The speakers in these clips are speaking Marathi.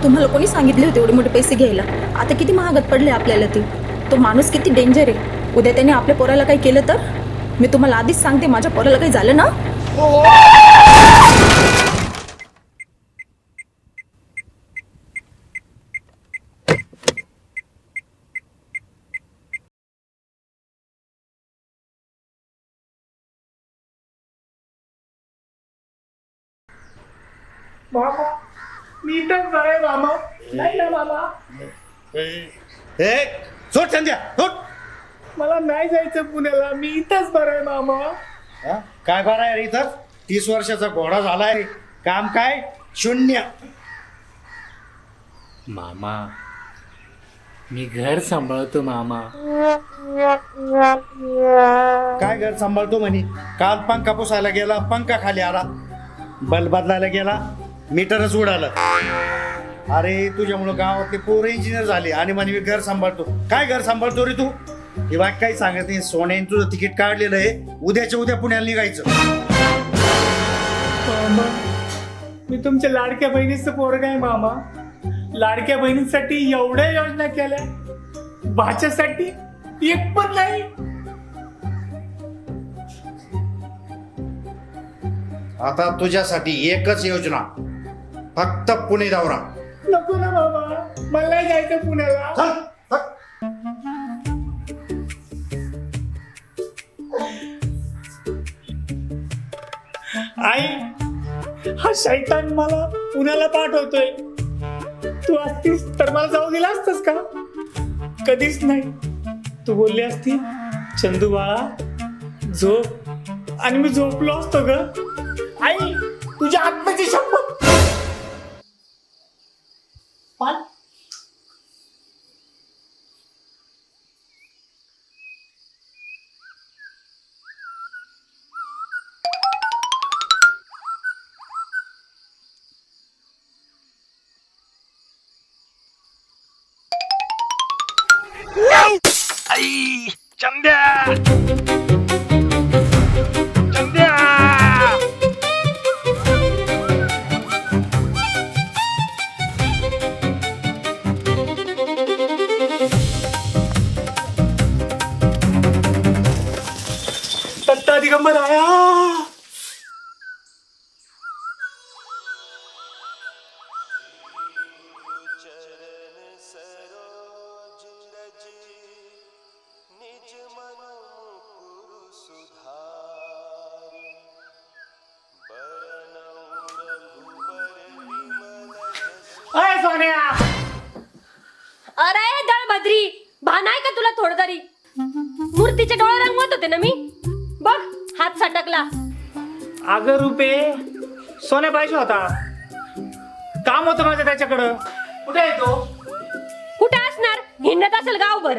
तुम्हाला कोणी सांगितले होते एवढे मोठे पैसे घ्यायला? आता किती महागात पडले आपल्याला ते. तो माणूस किती डेंजर आहे. उद्या त्याने आपल्या पोराला काही केलं तर? मी तुम्हाला आधीच सांगते, माझ्या पोराला काही झालं ना. मामा मी इथंच बरं मामा. नाही ना मामा, ए सोड संध्या सोड. मला नाही जायचं पुण्याला. मी इथंच बरं आहे मामा. हा? काय बरं आहे रे इथं? 30 वर्षाचा घोडा झालाय. काम काय? शून्य. मामा मी घर सांभाळतो मामा. काय घर सांभाळतो म्हणे? काल पंखा पुसायला गेला, पंखा खाली आला. बल्ब बदलायला गेला, मीटरच उडालं. अरे तुझ्यामुळं गावातले पोरं इंजिनियर झाले आणि म्हणे मी घर सांभाळतो. काय घर सांभाळतो रे तू? हे वाट काही सांगत नाही. सोन्याने तुझं तिकीट काढलेलं आहे, उद्याच्या उद्या पुण्याला निघायचं. मामा मी तुमच्या लाडक्या बहिणीचं पोरग आहे मामा. लाडक्या बहिणीसाठी एवढ्या योजना केल्या, भाच्यासाठी एक पण नाही. आता तुझ्यासाठी एकच योजना, फक्त पुणे दौरा. नको ना मामा, मला नाही जायचं पुण्याला. चल, चल. आई हा शैतान मला पुण्याला पाठवतोय. तू असतीस तर मला जाऊ दिला असतस का? कधीच नाही. तू बोलली असती चंदू बाळा झोप, आणि मी झोपलो असतो ग. आई तुझ्या आत्म्याची शपथ. पाल आई चंद्या चंद्या दत्ता दिगंबर आया. अय सोन्या, अरे दळभद्री, भान आहे का तुला थोडं तरी? मूर्तीचे डोळे रंगवत होते ना मी. बघ हात सटकला. अगं रुपे, सोन्या पाहिजे होता. काम होतं माझं त्याच्याकडं. कुठे आहे तो? कुठे असणार? हिंडत असेल गावभर.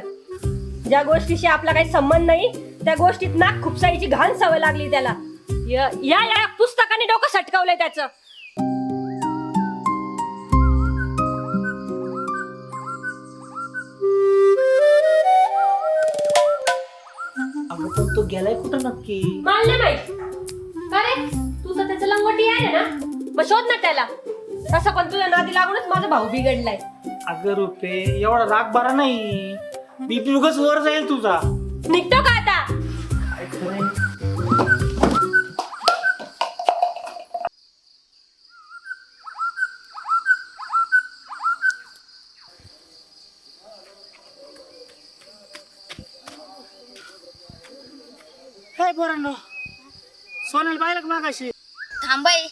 ज्या गोष्टीशी आपला काही संबंध नाही त्या गोष्टीत नाक खुपसायची घाण सवय लागली त्याला. या पुस्तकाने डोकं सटकावलंय त्याचं. अगं पण तो गेलाय कुठं नक्की? मला नाही माहित. अरे तू तर त्याचं लंगोटी आहे ना, मग शोध ना त्याला. तसं पण तुझ्या नादी लागूनच माझा भाऊ बिघडलाय. अगं रुपे, एवढा राग बरा नाही. बीपी उगाच वर जाईल तुझा. निघतो का आता? काय खरंय? काय पोरांनो, सोन्याला पाहिलं का मागाशी? थांबाय.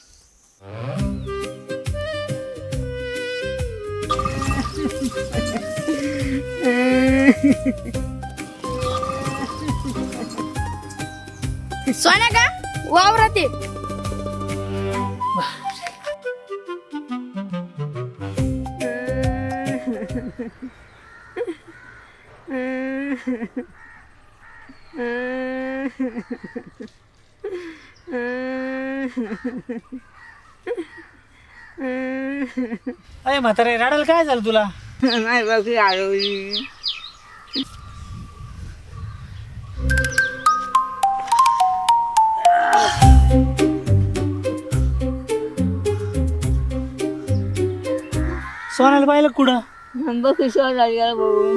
सोन्या का वावरात आहे. अरे म्हातारे, रडायला काय झालं तुला? नाही बाकी आळवली. सोन्याला पाहिलं कुठं? बघ शोध आली भाऊ.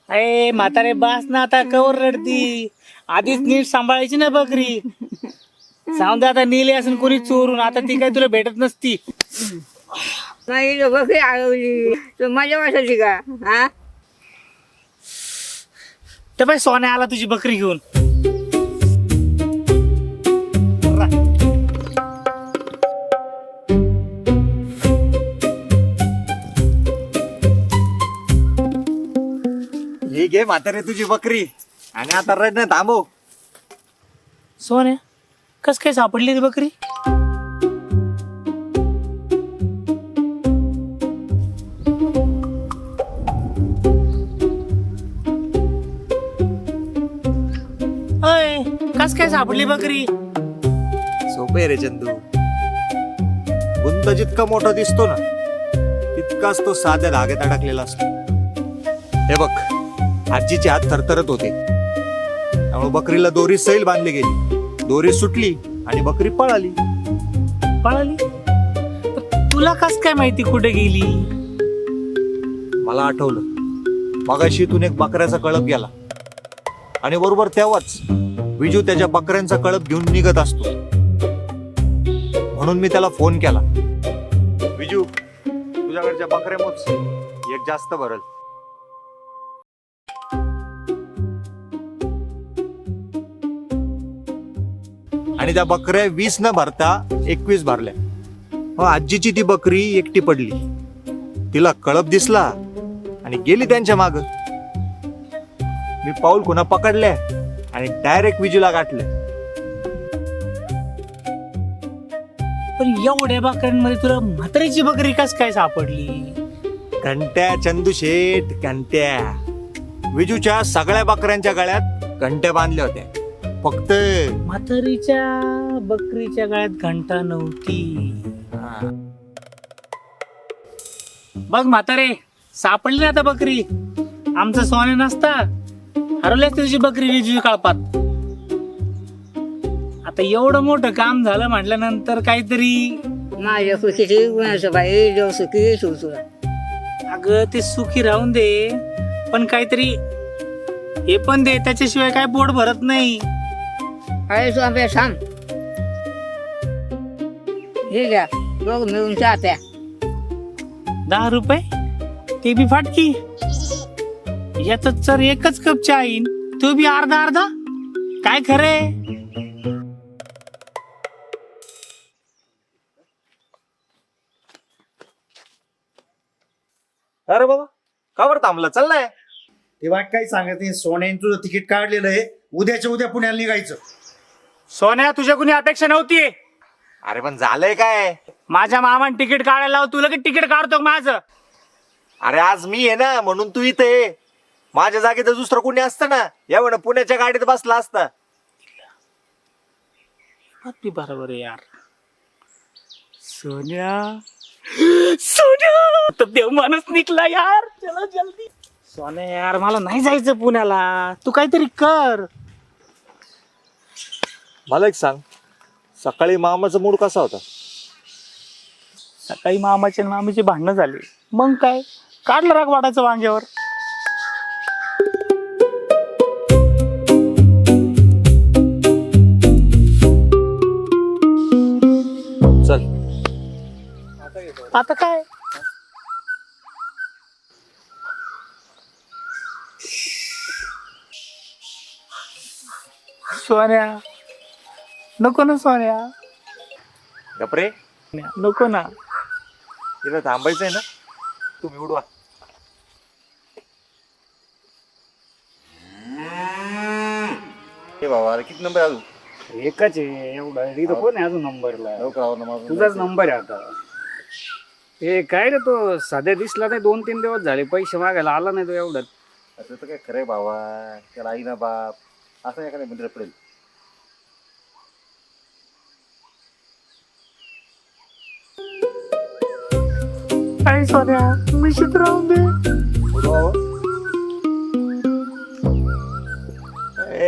अरे म्हातारे बास ना, आता कवर रडती. आधीच नीट सांभाळायची ना बकरी. सांग आता नेली असून कोणी चोरून, आता ती काही तुला भेटत नसती. नाही बघ आळवली तर माझ्या वाटायची का? हा तर बाई सोन्या आला तुझी बकरी घेऊन. ही घे म्हातारे तुझी बकरी आणि आता रडणं थांबव. सोन्या कस काय सापडली ती बकरी? अय कस काय सापडली बकरी? सोपे रे चंदू. गुंत जितका मोठा दिसतो ना तितकाच तो साध्या धाग्यात अडकलेला असतो. हे बघ, आजीचे हात थरथरत होते, त्यामुळे बकरीला दोरी सैल बांधली गेली. दोरी सुटली आणि बकरी पळाली. पळाली? तुला कस काय माहिती कुठे गेली? मला आठवलं, मगाशी इथून एक बकऱ्याचा कळप गेला आणि बरोबर तेव्हाच विजू त्याच्या बकऱ्यांचा कळप घेऊन निघत असतो. म्हणून मी त्याला फोन केला. विजू, तुझ्याकडच्या बकऱ्या मोज, एक जास्त भरल. आणि त्या बकऱ्या 20 न भरता 21 भरल्या. आजीची ती बकरी एकटी पडली. तिला कळप दिसला आणि गेली त्यांच्या माग. मी पाऊल खुणा पकडल्या आणि डायरेक्ट विजूला गाठले. पण एवढ्या बकऱ्यांमध्ये तुला म्हातारीची बकरी कस काय सापडली? घंट्या चंदू शेठ, घंट्या. विजूच्या सगळ्या बकऱ्यांच्या गळ्यात घंट्या बांधल्या होत्या. फक्त म्हातारीच्या बकरीच्या गळ्यात घंटा नव्हती. बघ म्हातारे, सापडली ना आता बकरी. आमचा सोन्या नसता हरवली असती तुझी बकरी विजू काळपात. आता एवढं मोठं काम झालं म्हटल्यानंतर काहीतरी. माझ्या सुखीची गुणाचं बाई देव सुखी सुचला. अगं ते सुखी राहून दे, पण काहीतरी हे पण दे, त्याच्याशिवाय काय पोट भरत नाही. अरे तू आपल्या थांब. हे घ्या बघ मिळून चहा प्या. 10 रुपये? ते बी फाटकी. याच तर एकच कप चहा येईन, तो बी अर्धा अर्धा. काय खरे? अरे बाबा, का बरं थांबला? चाललाय ते वाट काही सांगत नाही. सोन्याने तुझं तिकीट काढलेलं आहे, उद्याच्या उद्या पुण्याला निघायचं. सोन्या, तुझ्या कुणी अपेक्षा नव्हती. अरे पण झालंय काय? माझ्या मामाने तिकीट काढायला लाव, तू लगेच तिकीट काढतो माझं. अरे आज मी आहे ना, म्हणून तू इथे आहे. माझ्या जागेत दुसरं कोणी असतं ना, एवढं पुण्याच्या गाडीत बसला असता. अगदी बरोबर आहे यार. सोन्या, सोन्या तर देव माणूस निघला यार. चला जल्दी. सोन्या यार, मला नाही जायचं पुण्याला. तू काहीतरी कर. मला एक सांग, सकाळी मामाचा मूड कसा होता? सकाळी मामाचे आणि मामीचे भांडणं झाले. मग काय, काढलं राग वाटायचं वांग्यावर. चल आता काय, सोन्या नको ना. सोन्या गपरे, नको ना. तिला थांबायचंय ना. तुम्ही उडवा. हे बाबा, अरे किती नंबर अजून? एकच आहे एवढा. इथं कोण आहे अजून नंबरला? तुझाच नंबर आहे आता. हे काय रे, तो सध्या दिसला नाही, 2-3 दिवस झाले. पैसे मागायला आला नाही तो एवढ्यात. असं तर काय खरंय बाबा, त्याला आई ना बाप असं एखाद्या मित्र पडेल. आई सोन्या मिशीत राहून दे.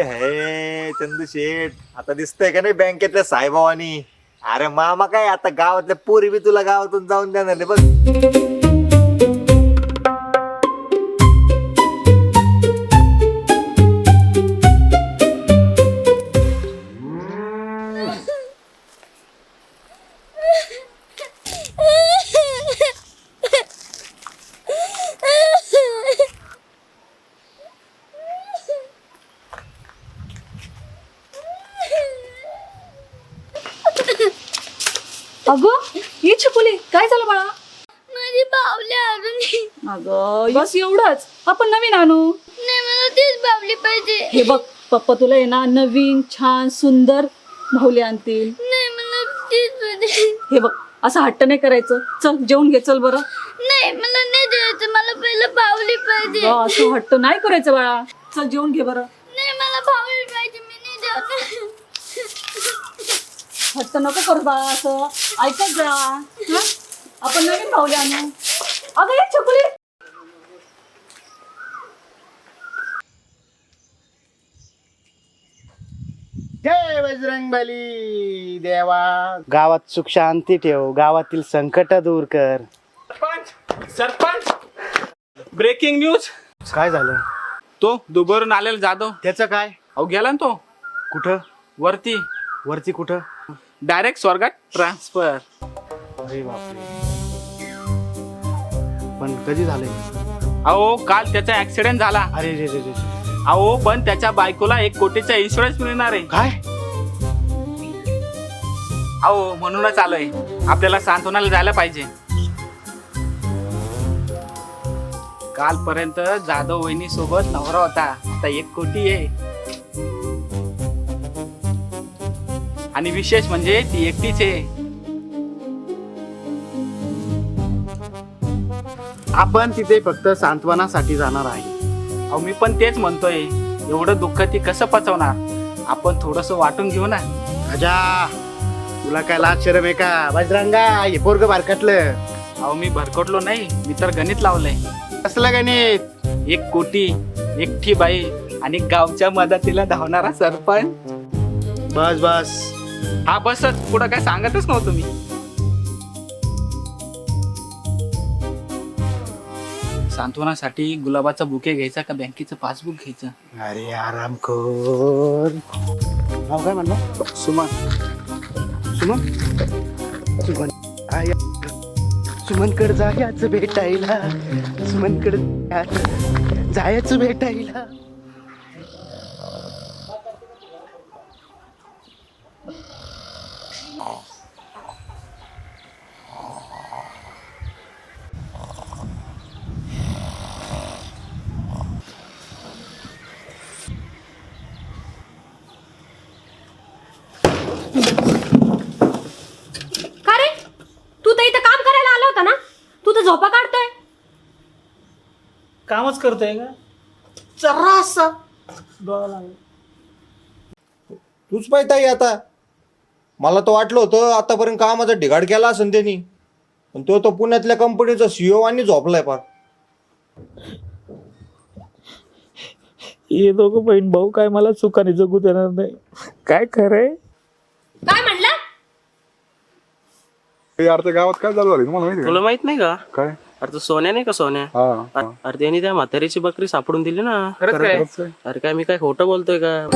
हे चंदू शेठ आता दिसतंय का नाही बँकेतल्या साईबाबांनी. अरे मामा काय आता गावातल्या पोरी बी तुला गावातून जाऊन देणार नाही बघ. अगं ही छकुली काय झालं बाळा? माझी बावली आणून अगं बस एवढंच, आपण नवीन आणू. नाही मला तीच बावली पाहिजे. हे बघ पप्पा तुला आहे ना नवीन छान सुंदर भावले आणतील. नाही मला तीच पाहिजे. हे बघ असं हट्ट नाही करायचं. चल जेवून घे चल बरं. नाही मला नाही द्यायचं, मला पहिलं बावली पाहिजे. अगं, असं हट्ट नाही करायचं बाळा. चल जेवून घे बरं. नाही मला बावली पाहिजे, मी नाही द्यायचं. हट्ट नको करू बाळा, असं ऐकत जा. हं? आपण नवीन भावले आणू. अगं ये छकुली. जय बजरंगबली देवा. गावात सुख शांती ठेव, गावातील संकट दूर कर. Sarpanch breaking news. काय झालं? तो दुबरून आलेला जाधव त्याचं काय? अहो गेला ना तो कुठं? वरती. वरती कुठं? डायरेक्ट स्वर्गात ट्रान्सफर. अरे बापरे. पण कधी झालंय? अहो काल त्याचा ऍक्सिडेंट झाला. अरे रे रे रे. अहो पण त्याच्या बायकोला 1 कोटीचा इन्शुरन्स मिळणार आहे. काय? अहो म्हणूनच आलोय, आपल्याला सांत्वनाला जायला पाहिजे. कालपर्यंत जाधव वहिनी सोबत नवरा होता, आता 1 कोटी आहे. आणि विशेष म्हणजे ती एकटीच आहे. आपण तिथे फक्त सांत्वनासाठी जाणार आहे. अहो मी पण तेच म्हणतोय, एवढं दुःख ती कसं पचवणार. आपण थोडस वाटून घेऊ ना. अजा तुला काय लाज शरम आहे का? बजरंगा हे पोरग बारकटलं. अहो मी भरकटलो नाही, मी तर गणित लावलंय. कसलं गणित? 1 कोटी, एकटी बाई आणि गावच्या मदतीला धावणारा सरपंच. बस बस. हा बसच, पुढं काय सांगतच नव्हतो मी. सांत्वनासाठी गुलाबाचा बुके घ्यायचा का बँकेचं पासबुक घ्यायचं? अरे आरामखोर. नाव काय म्हणलं? सुमन. सुमन. सुमन आय सुमनकडे जायचं भेटायला. सुमनकडे जायचं भेटायला. का रे, तू तर इथं काम करायला आला होता ना, तू तर झोपा काढतोय. कामच करतोय का? जरासा डोळा लागला. तूच पाहिजे आता. मला तर वाटलं होतं आतापर्यंत कामाचा ढिगाड केला असेल त्यांनी, पण तो पुण्यातल्या कंपनीचा सीईओ आणि झोपलाय फार. हे दोघं बहीण भाऊ काय मला सुखाने जगू देणार नाही. काय खरंय? काय म्हणला? अरे गावात काय चालू झालं तुम्हाला माहिती तुला माहित नाही का? काय? अरे तो सोन्या नाही का सोन्या? हा. अरे त्यांनी त्या म्हातारीची बकरी सापडून दिली ना. खरंच काय? अरे काय मी काय खोटं बोलतोय का?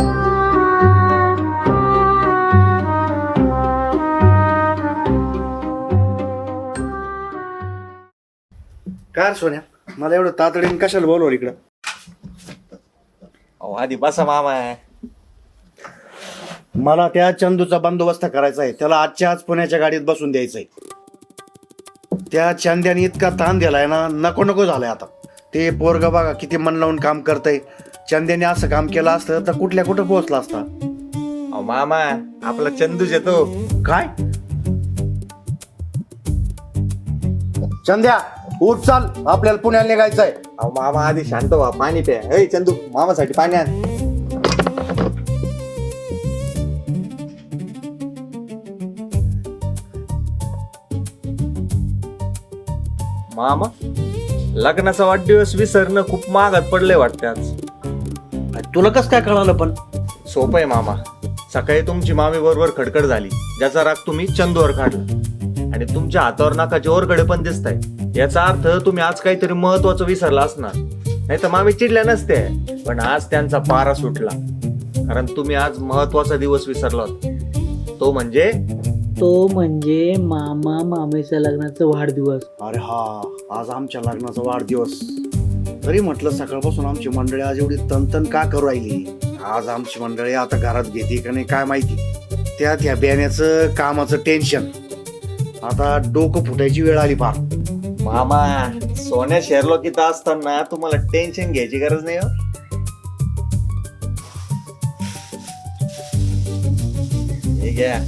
काय सोन्या, मला एवढं तातडीने कशाला बोलवलं इकडं? अहो आधी बसा मामा. मला त्या चंदूचा बंदोबस्त करायचा आहे. त्याला आजच्या आज पुण्याच्या गाडीत बसून द्यायचंय. त्या चंद्याने इतका ताण दिलाय ना, नको नको झालाय आता. ते पोरग बघा किती मन लावून काम करतय. चंद्याने असं काम केलं असतं तर कुठल्या कुठं पोहोचला असता. अहो मामा आपला चंदूच येतो. काय? चंद्या उठ चाल, आपल्याला पुण्याला निघायचंय. अहो मामा आधी शांत व्हा, पाणी प्या. ए चंदू मामासाठी पाणी आण. मामा लग्नाचा वाढदिवस विसरणं खूप महागात पडलंय वाटतं आज. तुला कसं काय कळालं पण? सोपं आहे मामा. सकाळी तुमची मामी बरोबर खडखड झाली, ज्याचा राग तुम्ही चंदूवर काढला आणि तुमच्या हातावर नाकाचे ओरकडे पण दिसत आहे. याचा अर्थ तुम्ही आज काहीतरी महत्वाचं विसरला असणार. नाही तर मामी चिडल्या नसते, पण आज त्यांचा पारा सुटला कारण तुम्ही आज महत्वाचा दिवस विसरला होता. तो म्हणजे मामा मामीच्या लग्नाचा वाढदिवस. अरे हा, आज आमच्या लग्नाचा वाढदिवस. तरी म्हटलं सकाळपासून आमची मंडळी आज एवढी तनतन का करू राहिली. आज आमची मंडळी आता घरात घेते का नाही काय माहिती. त्यात ह्या बियाण्याचं कामाचं टेन्शन. आता डोकं फुटायची वेळ आली फार. मामा सोन्या शेरलॉक इथं असताना तुम्हाला टेन्शन घ्यायची गरज नाही हो. हे घ्या.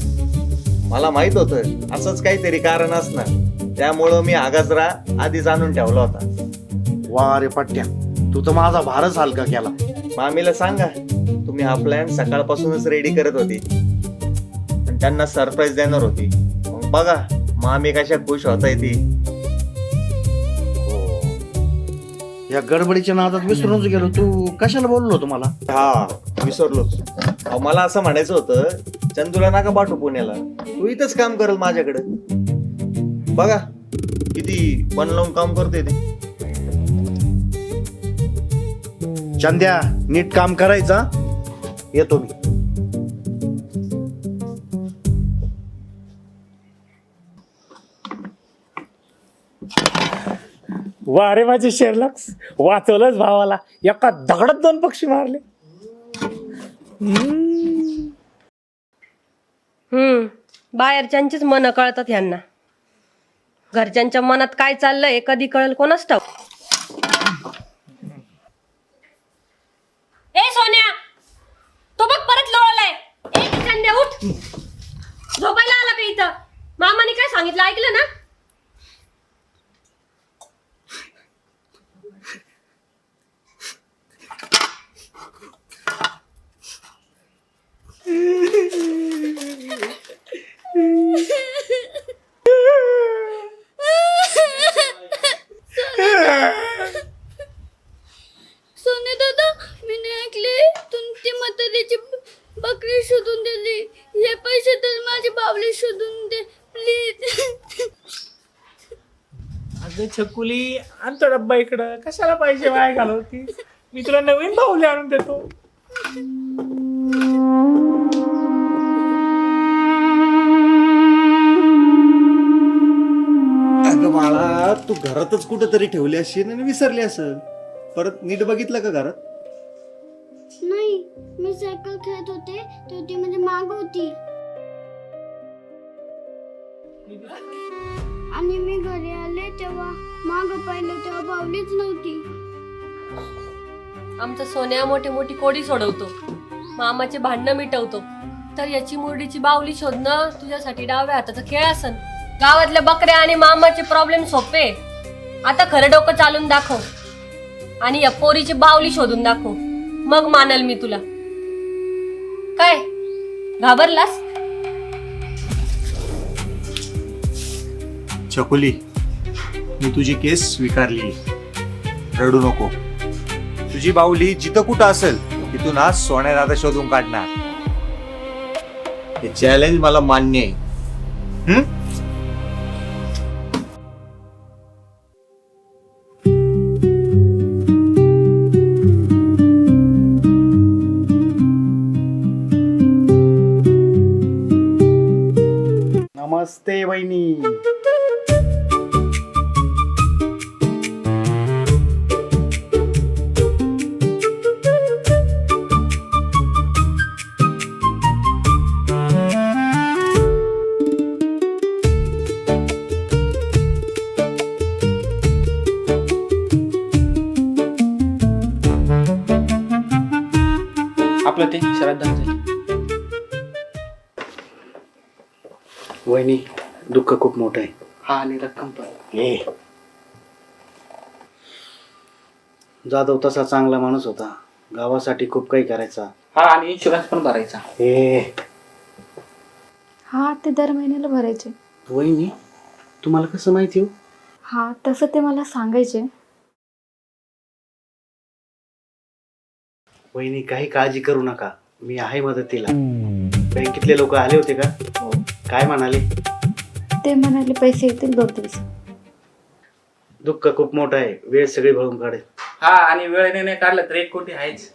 मला माहित होतं असंच काहीतरी कारण असणार, त्यामुळं मी हा गजरा आधीच आणून ठेवला होता. वा रे पट्ट्या, तू तर माझा भारच हलका केला. मामीला सांगा तुम्ही हा प्लॅन सकाळपासूनच रेडी करत होती आणि त्यांना सरप्राईज देणार होती. मग बघा मामी कशा खुश होताय ती. या गडबडीच्या नादात विसरूनच गेलो. तू कशाला बोललो होतो मला? हा विसरलोच. अहो, मला असं म्हणायचं होतं चंदूला नका पाठवू पुण्याला, तू इथंच काम करल माझ्याकडे. बघा किती मन लावून काम करते ते. चंद्या, नीट काम करायचा. येतो मी. वा रे माझे शेरलॉक्स, वाचवलंच भावाला. एका दगडात 2 पक्षी मारले. बाहेरच्यांचीच मनं कळतात ह्यांना. घरच्यांच्या मनात काय चाललंय कधी कळेल कोणाच ठाऊक. ए सोन्या, तो बघ परत लोळलाय. ए चंद्या उठ, झोपायला आला का इथं? मामाने काय सांगितलं ऐकलं ना? सोने दादा, मी ऐकले तुमची म्हातारीची बकरी शोधून दिली. हे पैसे तर माझी बावली शोधून दे प्लीज. अगं छकुली, आणतो डब्बा इकडं. कशाला पैसे वाया घालवती? मी तुला नवीन बाहुली आणून देतो. अगं बाळा, तू घरातच कुठेतरी ठेवली असेल आणि विसरली असेल. परत नीट बघितलं का घरात? नाही, मी सायकल खेळत होते तर ती म्हणजे माग होती आणि मी घरी आले तेव्हा माग पाहिलं तेव्हा बावलीच नव्हती. आमचा सोन्या मोठी मोठी कोडी सोडवतो, मामाचे भांडणं मिटवतो, तर याची मुरडीची बावली शोधणं तुझ्यासाठी डाव्या हाताचा खेळ असन. गावातल्या बकऱ्या आणि मामाचे प्रॉब्लेम सोपे. आता खरं डोकं चालून दाखव आणि या पोरीची बावली शोधून दाखव, मग मानल मी तुला. काय घाबरलास? छकुली, मी तुझी केस स्वीकारली. रडू नको. तुझी बाहुली जिथं कुठं असेल तिथून आज सोन्या दादा शोधून काढणार. हे चॅलेंज मला मान्य आहे. नमस्ते वहिनी. आपलं ते श्राद्धांचं. वहिनी, दुःख खूप मोठं आहे. हा, आणि रक्कम पण. ए, जाधव तसा चांगला माणूस होता. गावासाठी खूप काही करायचा. हा, आणि इन्शुरन्स पण भरायचा. हा, ते दर महिन्याला भरायचे. वहिनी, तुम्हाला कसं माहिती हो? हा तसं ते मला सांगायचे. वहिनी काही काळजी करू नका, मी आहे मदतीला. बँकेतले लोक आले होते का? काय म्हणाले? ते म्हणाले पैसे येतील 2 दिवस. दुःख खूप मोठं आहे, वेळ सगळी भरून काढेल. हा आणि वेळेने नाही काढलं तर 1 कोटी आहेच.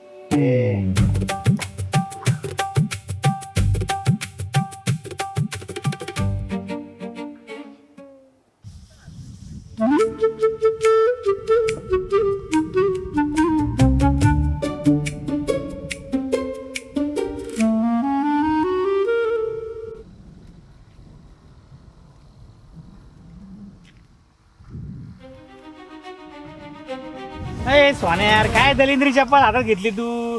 सोन्या यार, काय दलिंद्री चप्पल हातात घेतली तू?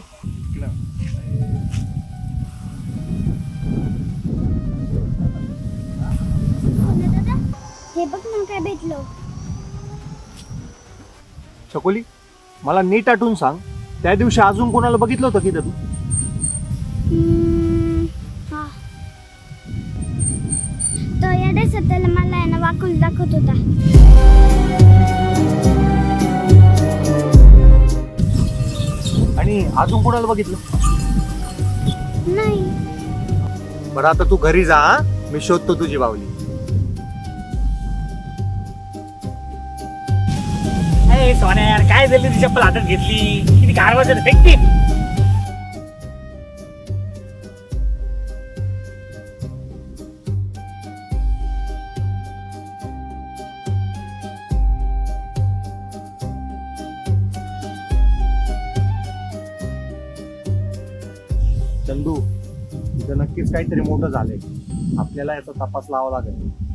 हे बघ ना काय भेटलं. छकुली, मला नीट आठवून सांग, त्या दिवशी अजून कोणाला बघितलं होतं की तू? हा तो येडे सत्याला मला आहे ना वाकून दाखवत होता. आणि अजून कोणाला बघितलं? नाही. बरं आता तू घरी जा, हा? मी शोधतो तुझी बावली. सोन्या यार, काय दलिंद्री चप्पल हातात घेतली? किती कारवाचं फेकते. चंदू, इथं नक्कीच काहीतरी मोठं झालंय. आपल्याला याचा तपास लावावा लागेल.